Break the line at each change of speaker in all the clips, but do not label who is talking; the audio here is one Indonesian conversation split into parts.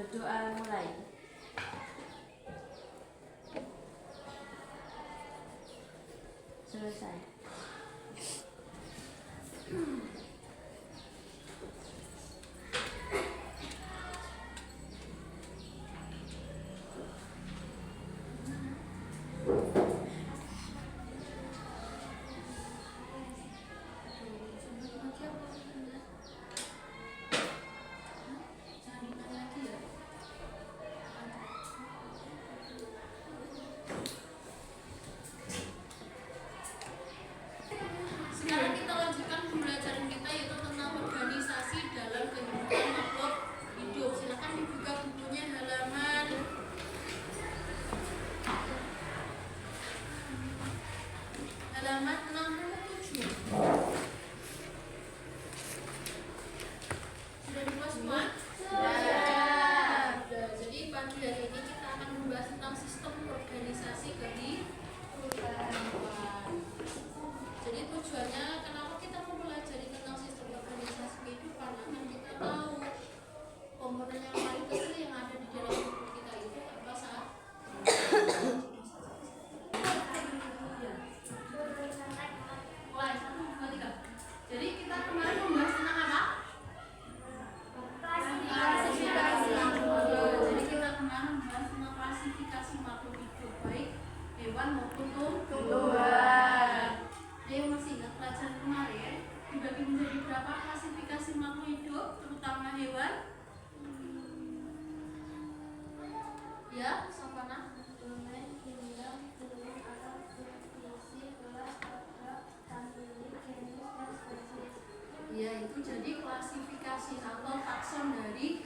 Berdoa mulai. Selesai.
Sekarang kita lanjutkan pembelajaran kita yaitu tentang organisasi dalam kehidupan makhluk hidup. Silakan dibuka bukunya halaman 67. Sudah dibuka semua? Sudah. Jadi pagi hari ini kita akan membahas tentang sistem organisasi kehidupan. Jadi tujuannya kenapa kita mempelajari tentang sistem organisasi kehidupan agar kita tahu komponen yang paling kecil yang ada di dalam tubuh kita itu apa saat. Mulai 1, 2, 3. Jadi kita kemarin membahas tentang apa? Klasifikasi makhluk hidup. Jadi kita kemarin membahas tentang klasifikasi makhluk hidup baik hewan maupun tumbuhan. Yang masih ingat pelajaran kemarin dibagi menjadi berapa klasifikasi makhluk hidup terutama hewan? Ya, Sopana? Ya, itu jadi klasifikasi atau takson dari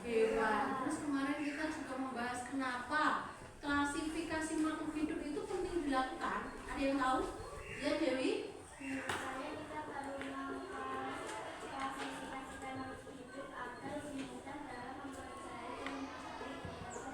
hewan. Terus kemarin kita juga membahas kenapa klasifikasi makhluk hidup itu penting dilakukan. Ada yang tahu? Ya, Dewi?
Saya kita perlu mengklasifikasikan makhluk hidup agar mudah dalam mempelajari dan mencari proses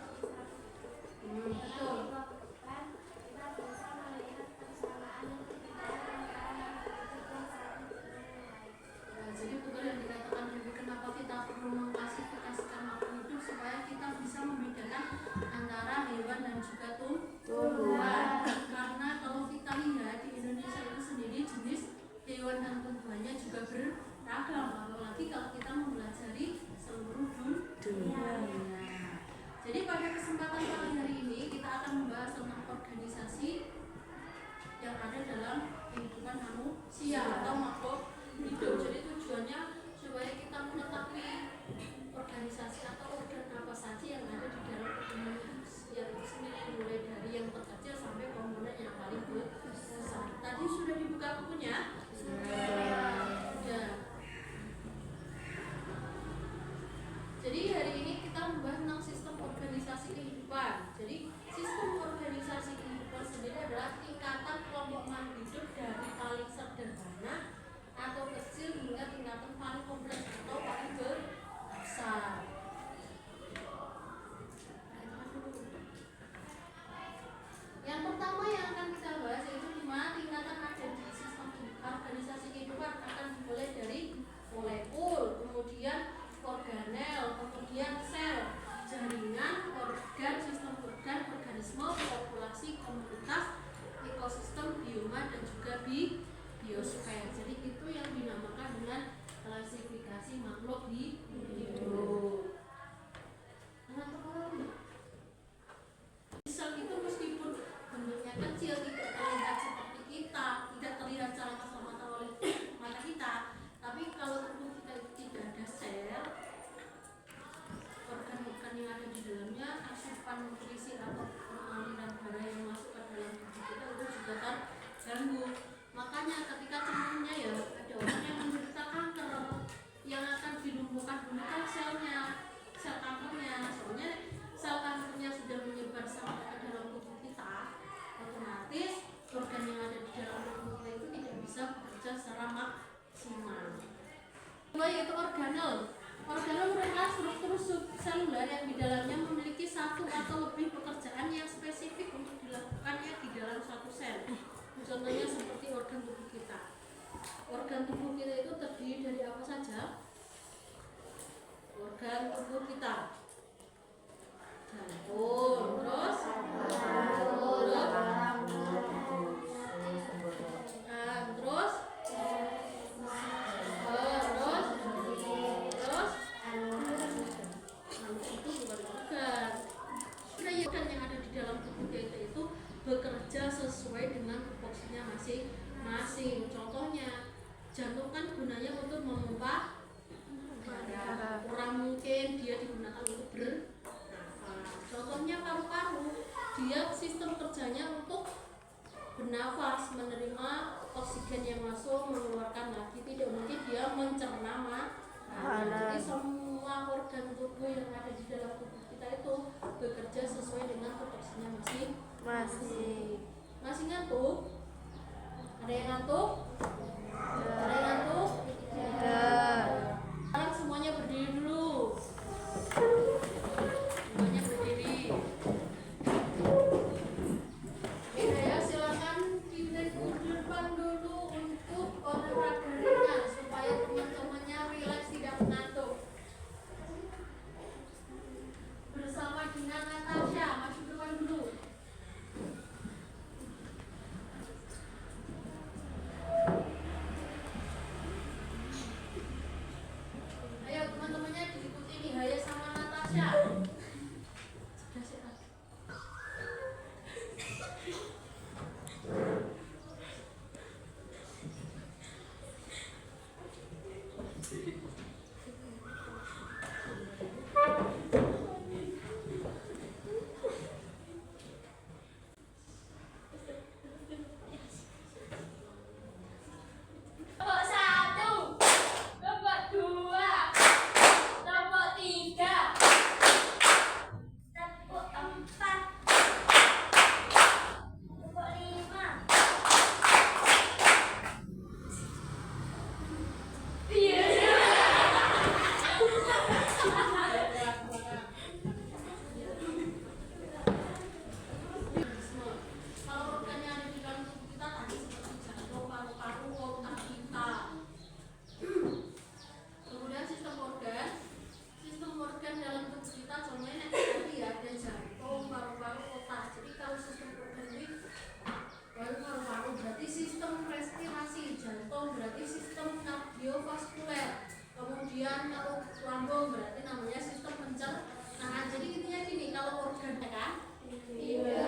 Betul.
Kan kita bisa melihat persamaan yang tidak antara makhluk hidup yang satu dengan yang lain.
Nah, jadi betul yang dikatakan Dewi, kenapa kita perlu mengklasifikasikan makhluk hidup supaya kita bisa membedakan antara hewan dan juga tumbuhan. Karena kalau kita lihat di Indonesia itu sendiri jenis hewan dan tumbuhannya juga beragam, apalagi kalau kita mempelajari seluruh dunia. Jadi pada kesempatan kali hari ini kita akan membahas tentang organisasi yang ada dalam kehidupan manusia atau makhluk hidup. Jadi tujuannya supaya kita mengetahui organisasi atau organ apa saja yang ada di dalam tubuh manusia itu sendiri, mulai dari yang terkecil sampai komponen yang paling besar. Tadi sudah dibuka bukunya? Sudah. Jadi hari ini kita membahas tentang sistem organisasi kehidupan. Jadi sistem organisasi kehidupan sendiri adalah tingkatan kelompok makhluk hidup dari paling sederhana atau kecil hingga tingkatan paling kompleks atau paling besar. Yang pertama yang akan kita bahas yaitu di mana tingkatan ada di sistem organisasi kehidupan akan dimulai dari molekul, kemudian organel, kemudian sel, jaringan, organ, sistem organ, organisme, populasi, komunitas, ekosistem, bioma, dan juga biosfer. Jadi itu yang dinamakan dengan klasifikasi makhluk hidup. Sel itu meskipun bentuknya kecil, tidak terlihat seperti kita, tidak terlihat secara kasat-mata oleh mata kita, tapi kalau tubuh kita itu tidak ada sel, organ-organ yang ada di dalamnya, asupan nutrisi atau aliran darah yang masuk ke dalam tubuh kita itu juga terganggu. Makanya ketika contohnya ya ada orang yang menderita kanker, yang akan dilumpuhkan dulu kan selnya, sel kankernya, soalnya sel kankernya sudah menyebar sampai ke dalam tubuh kita, otomatis organ yang ada di dalam tubuh kita itu tidak bisa bekerja secara maksimal. Kedua yaitu organel. Organel merupakan struktur subseluler yang di dalamnya memiliki satu atau lebih pekerjaan yang spesifik untuk dilakukannya di dalam suatu sel. Contohnya seperti organ tubuh kita. Organ tubuh kita itu terdiri dari apa saja? Organ tubuh kita Jantung kan gunanya untuk memompa darah. Orang mungkin dia digunakan untuk bernafas. Contohnya paru-paru, dia sistem kerjanya untuk bernafas, menerima oksigen yang masuk, mengeluarkan lagi. Tidak mungkin dia mencerna makanan. Jadi semua organ tubuh yang ada di dalam tubuh kita itu bekerja sesuai dengan tupoksinya masing-masing. Masih ngantuk? Ada yang ngantuk? Ada yang ngantuk? Tidak. Sekarang semuanya berdiri dulu. Semuanya berdiri. Ya, silakan kita ke depan dulu untuk olahraga ringan supaya teman-temannya rileks, tidak mengantuk. Bersama dengan Natasha, masuk depan dulu. Ayo teman-temannya diikuti nih, Haya sama Natasha. Sudah sehat.
Tepuk 1, tepuk 2, tepuk 3, tepuk 4, tepuk 5.
Kalau organ yang ada di dalam tubuh kita tadi seperti jantung, paru-paru, otak kita. Kemudian sistem organ dalam tubuh kita contohnya tadi ya, ada jantung, paru-paru, otak. Jadi kalau sistem organ ini baru paru-paru berarti sistem respirasi, jantung berarti sistem kardiovaskuler. Kemudian kalau lambung berarti namanya sistem pencernaan. Jadi intinya gini, kalau organ kan tidak,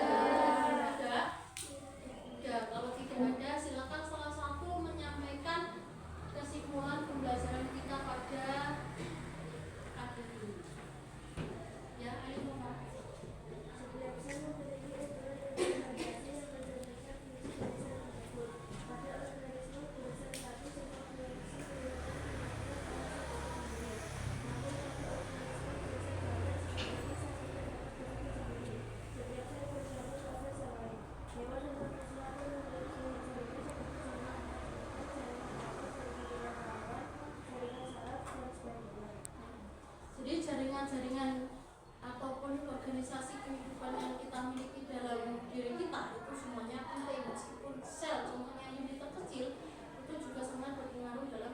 kalau tidak ada silakan salah satu menyampaikan kesimpulan pembelajaran kita pada hari ini. Ya, ayo Bapak.
Setiap saya memiliki aturan yang dilandasi yang berdasarkan prinsip dasar tersebut. Pada organisme berdasar satu semua reaksi perilaku namun pada organisme berdasar batas seperti satu sendiri. Setiap sel bercampur pada sel lain. Hewan dan manusia pun memiliki jaringan seperti jaringan jaringan saraf, dan sebagainya.
Jadi jaringan-jaringan ataupun organisasi kehidupan yang kita miliki dalam diri kita itu semuanya penting, meskipun sel semuanya unit terkecil itu juga sangat berpengaruh dalam